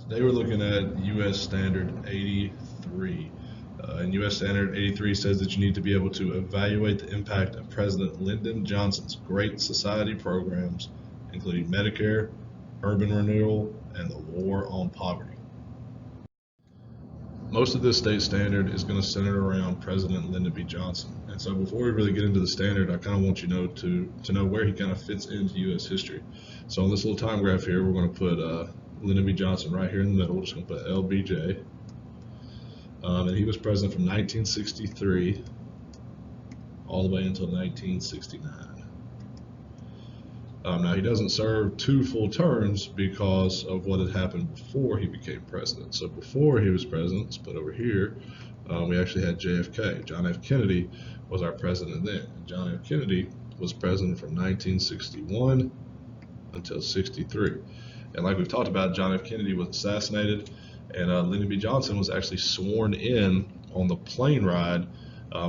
Today we're looking at US Standard 83. And US Standard 83 says that you need to be able to evaluate the impact of President Lyndon Johnson's Great Society programs, including Medicare, urban renewal, and the war on poverty. Most of this state standard is going to center around President Lyndon B. Johnson. And so before we really get into the standard, I kind of want you to know where he kind of fits into U.S. history. So on this little time graph here, we're going to put Lyndon B. Johnson right here in the middle. We're just going to put LBJ. And he was president from 1963 all the way until 1969. Now, he doesn't serve 2 full terms because of what had happened before he became president. So before he was president, let's put over here, we actually had JFK. John F. Kennedy was our president then. And John F. Kennedy was president from 1961 until 63. And like we've talked about, John F. Kennedy was assassinated, and Lyndon B. Johnson was actually sworn in on the plane ride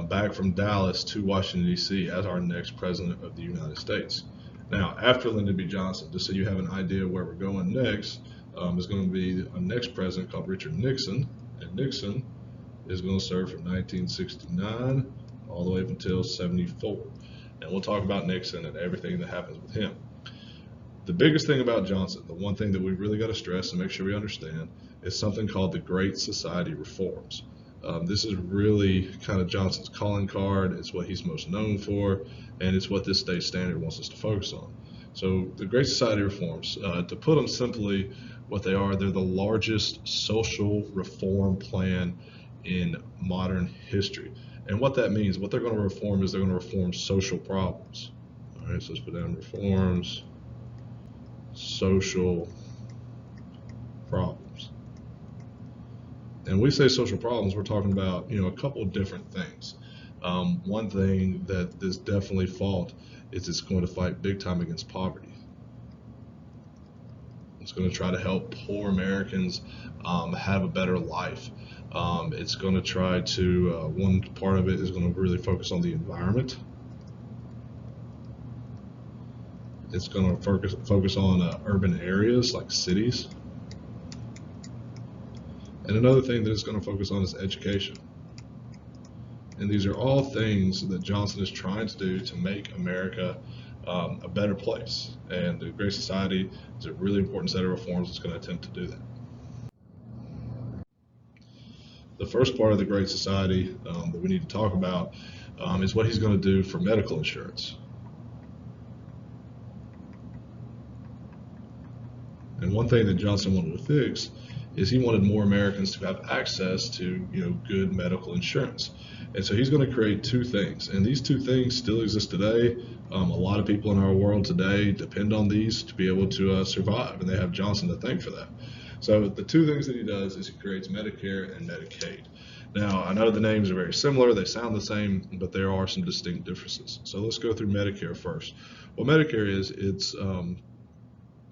back from Dallas to Washington, D.C. as our next president of the United States. Now, after Lyndon B. Johnson, just so you have an idea where we're going next, is going to be a next president called Richard Nixon, and Nixon is going to serve from 1969 all the way up until 74. And we'll talk about Nixon and everything that happens with him. The biggest thing about Johnson, the one thing that we really got to stress and make sure we understand, is something called the Great Society reforms. This is really kind of Johnson's calling card. It's what he's most known for, and it's what this state standard wants us to focus on. So the Great Society reforms, to put them simply, what they are, they're the largest social reform plan in modern history. And what that means, what they're going to reform is they're going to reform social problems. All right, so let's put down reforms, social problems. And we say social problems, we're talking about, a couple of different things. One thing that this definitely fought is it's going to fight big time against poverty. It's going to try to help poor Americans have a better life. It's going to try to, one part of it is going to really focus on the environment. It's going to focus on urban areas like cities. And another thing that it's going to focus on is education. And these are all things that Johnson is trying to do to make America a better place. And the Great Society is a really important set of reforms that's going to attempt to do that. The first part of the Great Society that we need to talk about is what he's going to do for medical insurance. And one thing that Johnson wanted to fix is he wanted more Americans to have access to, good medical insurance. And so he's going to create 2 things. And these 2 things still exist today. A lot of people in our world today depend on these to be able to survive, and they have Johnson to thank for that. So the 2 things that he does is he creates Medicare and Medicaid. Now, I know the names are very similar, they sound the same, but there are some distinct differences. So let's go through Medicare first. What Medicare is, it's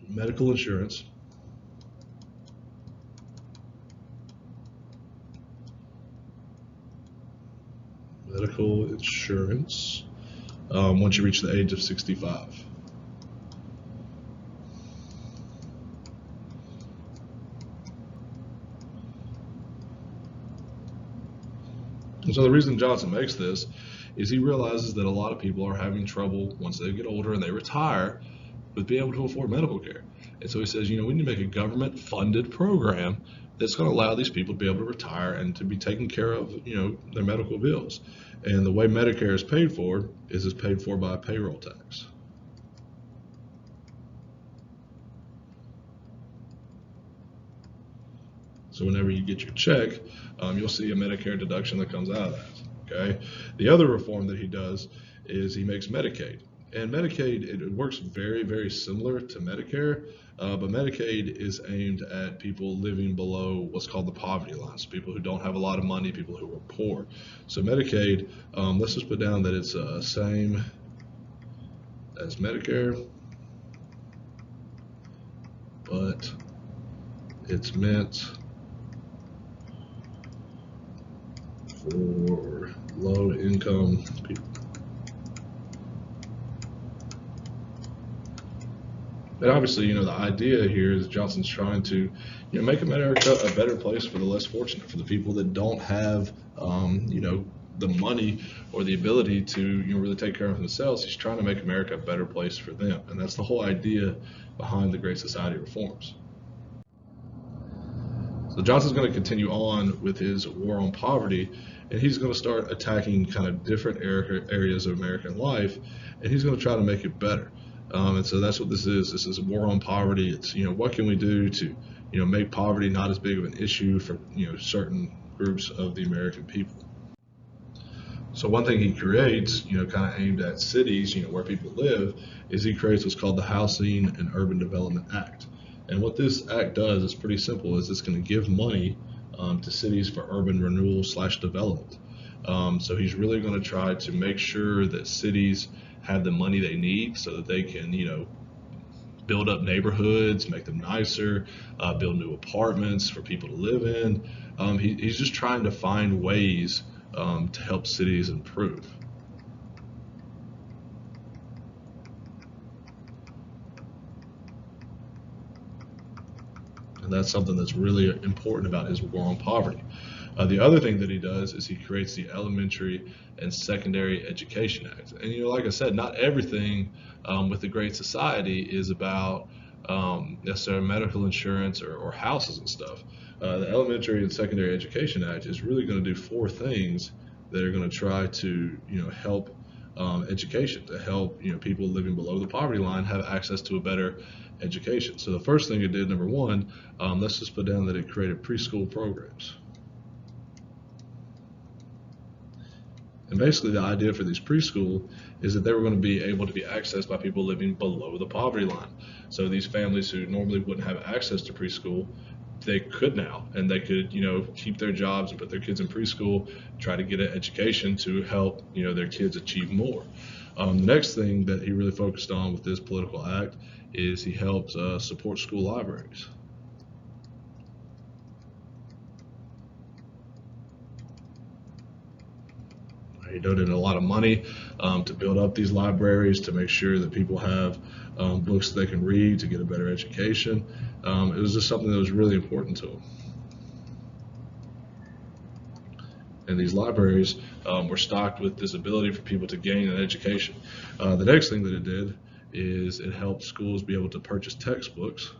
medical insurance once you reach the age of 65. And so the reason Johnson makes this is he realizes that a lot of people are having trouble once they get older and they retire with being able to afford medical care. And so he says, we need to make a government funded program that's going to allow these people to be able to retire and to be taken care of, their medical bills. And the way Medicare is paid for is it's paid for by a payroll tax. So whenever you get your check, you'll see a Medicare deduction that comes out of that, okay? The other reform that he does is he makes Medicaid. And Medicaid, it works very, very similar to Medicare, but Medicaid is aimed at people living below what's called the poverty line, so people who don't have a lot of money, people who are poor. So Medicaid, let's just put down that it's same as Medicare, but it's meant for low-income people. And obviously, the idea here is Johnson's trying to, make America a better place for the less fortunate, for the people that don't have, the money or the ability to, really take care of themselves. He's trying to make America a better place for them, and that's the whole idea behind the Great Society reforms. So Johnson's going to continue on with his war on poverty, and he's going to start attacking kind of different areas of American life, and he's going to try to make it better. And so that's what this is. This is a war on poverty. It's, what can we do to, make poverty not as big of an issue for, certain groups of the American people. So one thing he creates, kind of aimed at cities, where people live, is he creates what's called the Housing and Urban Development Act. And what this act does is pretty simple. Is it's going to give money to cities for urban renewal / development. So he's really going to try to make sure that cities have the money they need so that they can, build up neighborhoods, make them nicer, build new apartments for people to live in. He's just trying to find ways to help cities improve. And that's something that's really important about his war on poverty. The other thing that he does is he creates the Elementary and Secondary Education Act. And like I said, not everything with the Great Society is about necessarily medical insurance or houses and stuff. The Elementary and Secondary Education Act is really going to do 4 things that are going to try to help education, to help people living below the poverty line have access to a better education. So the first thing it did, number 1, let's just put down that it created preschool programs. And basically the idea for these preschool is that they were going to be able to be accessed by people living below the poverty line. So these families who normally wouldn't have access to preschool, they could now, and they could, keep their jobs and put their kids in preschool, try to get an education to help, their kids achieve more. The next thing that he really focused on with this political act is he helped support school libraries. He donated a lot of money to build up these libraries, to make sure that people have books that they can read, to get a better education. It was just something that was really important to him. And these libraries were stocked with this ability for people to gain an education. The next thing that it did is it helped schools be able to purchase textbooks.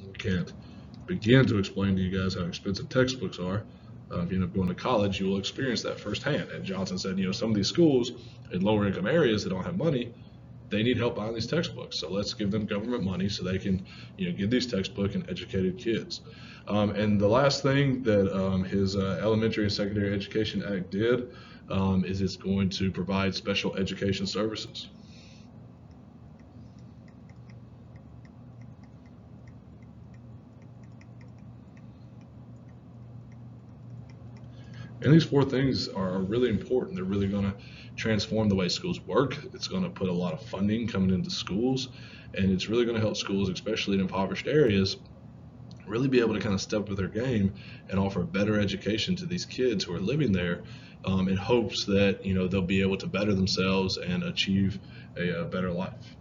I can't begin to explain to you guys how expensive textbooks are. If you end up going to college, you will experience that firsthand. And Johnson said, some of these schools in lower income areas that don't have money, they need help buying these textbooks. So let's give them government money so they can, get these textbooks and educated kids. And the last thing that his Elementary and Secondary Education Act did is it's going to provide special education services. And these 4 things are really important. They're really going to transform the way schools work. It's going to put a lot of funding coming into schools, and it's really going to help schools, especially in impoverished areas, really be able to kind of step up their game and offer a better education to these kids who are living there in hopes that they'll be able to better themselves and achieve a better life.